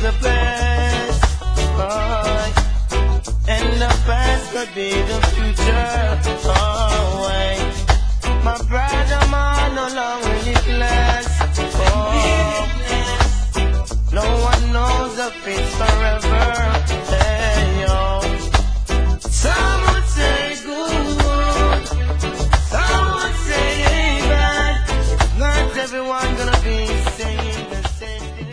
the best. Oh, and the past could be the future. Oh, wait. My brother, man, no longer really blessed. Oh, no one knows the face forever. Hey, yo. Some would say good, some would say bad. Not everyone gonna be saying the same thing.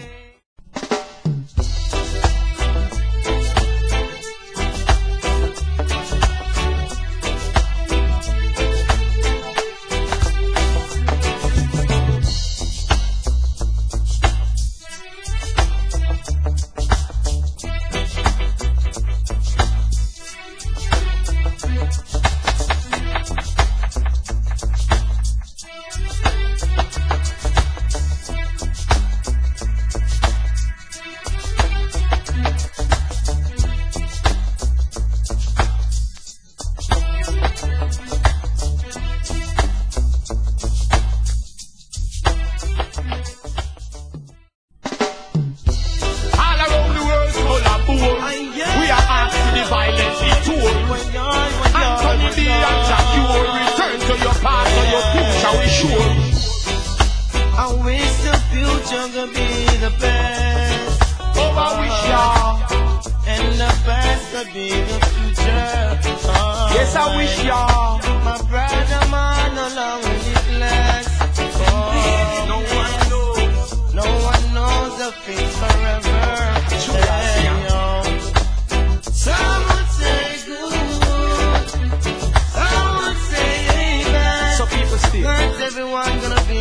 Everyone gonna be